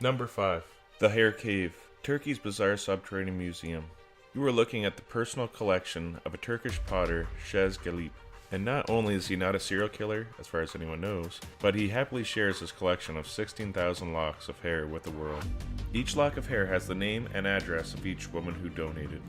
Number 5. The Hair Cave, Turkey's bizarre subterranean museum. You are looking at the personal collection of a Turkish potter, Shez Galip. And not only is he not a serial killer, as far as anyone knows, but he happily shares his collection of 16,000 locks of hair with the world. Each lock of hair has the name and address of each woman who donated.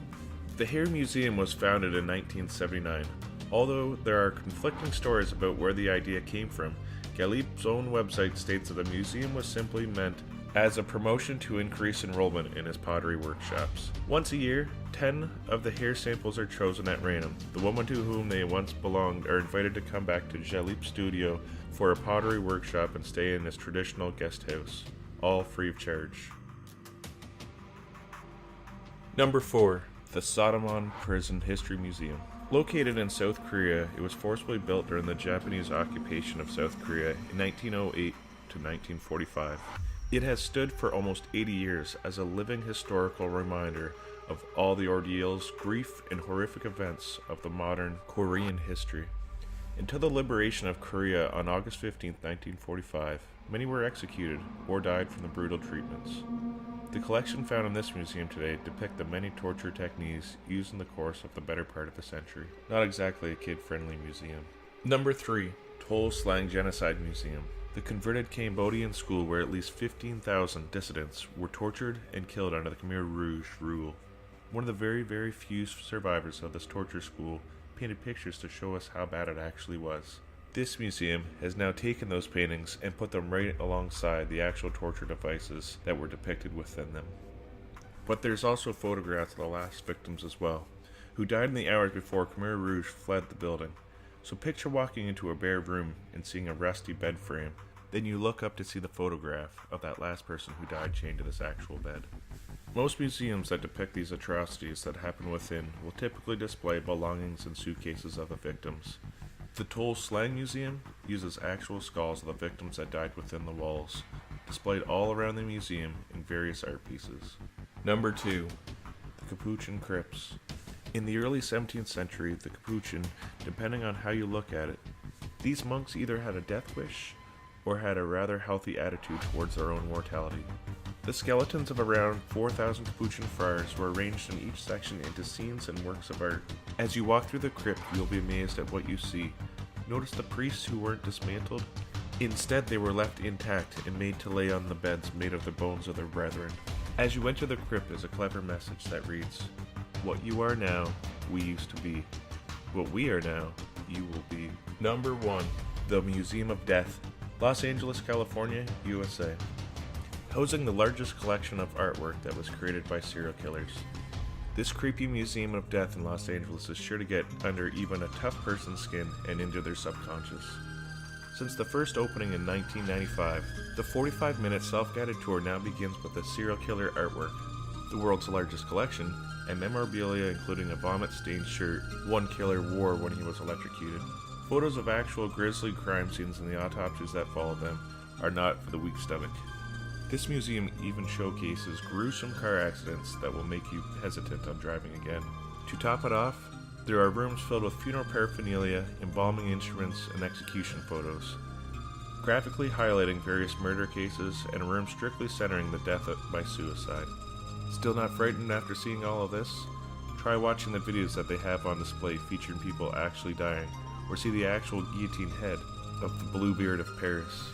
The Hair Museum was founded in 1979. Although there are conflicting stories about where the idea came from, Galip's own website states that the museum was simply meant as a promotion to increase enrollment in his pottery workshops. Once a year, 10 of the hair samples are chosen at random. The women to whom they once belonged are invited to come back to Galip's studio for a pottery workshop and stay in his traditional guest house, all free of charge. Number 4. The Sodomon Prison History Museum. Located in South Korea, it was forcibly built during the Japanese occupation of South Korea in 1908 to 1945. It has stood for almost 80 years as a living historical reminder of all the ordeals, grief, and horrific events of the modern Korean history. Until the liberation of Korea on August 15, 1945, many were executed or died from the brutal treatments. The collection found in this museum today depict the many torture techniques used in the course of the better part of the century. Not exactly a kid-friendly museum. Number 3. Tol Slang Genocide Museum. The converted Cambodian school where at least 15,000 dissidents were tortured and killed under the Khmer Rouge rule. One of the very few survivors of this torture school painted pictures to show us how bad it actually was. This museum has now taken those paintings and put them right alongside the actual torture devices that were depicted within them. But there's also photographs of the last victims as well, who died in the hours before Khmer Rouge fled the building. So picture walking into a bare room and seeing a rusty bed frame. Then you look up to see the photograph of that last person who died chained to this actual bed. Most museums that depict these atrocities that happen within will typically display belongings and suitcases of the victims. The Tol Slang Museum uses actual skulls of the victims that died within the walls, displayed all around the museum in various art pieces. Number 2. The Capuchin Crypts. In the early 17th century, the Capuchin, depending on how you look at it, these monks either had a death wish or had a rather healthy attitude towards their own mortality. The skeletons of around 4,000 Capuchin friars were arranged in each section into scenes and works of art. As you walk through the crypt, you'll be amazed at what you see. Notice the priests who weren't dismantled. Instead, they were left intact and made to lay on the beds made of the bones of their brethren. As you enter the crypt is a clever message that reads, "What you are now, we used to be. What we are now, you will be." Number 1. The Museum of Death, Los Angeles, California, USA. Housing the largest collection of artwork that was created by serial killers. This creepy museum of death in Los Angeles is sure to get under even a tough person's skin and into their subconscious. Since the first opening in 1995, the 45-minute self-guided tour now begins with the serial killer artwork, the world's largest collection, and memorabilia including a vomit-stained shirt one killer wore when he was electrocuted. Photos of actual grisly crime scenes and the autopsies that followed them are not for the weak stomach. This museum even showcases gruesome car accidents that will make you hesitant on driving again. To top it off, there are rooms filled with funeral paraphernalia, embalming instruments, and execution photos, graphically highlighting various murder cases, and a room strictly centering the death by suicide. Still not frightened after seeing all of this? Try watching the videos that they have on display featuring people actually dying, or see the actual guillotine head of the Bluebeard of Paris.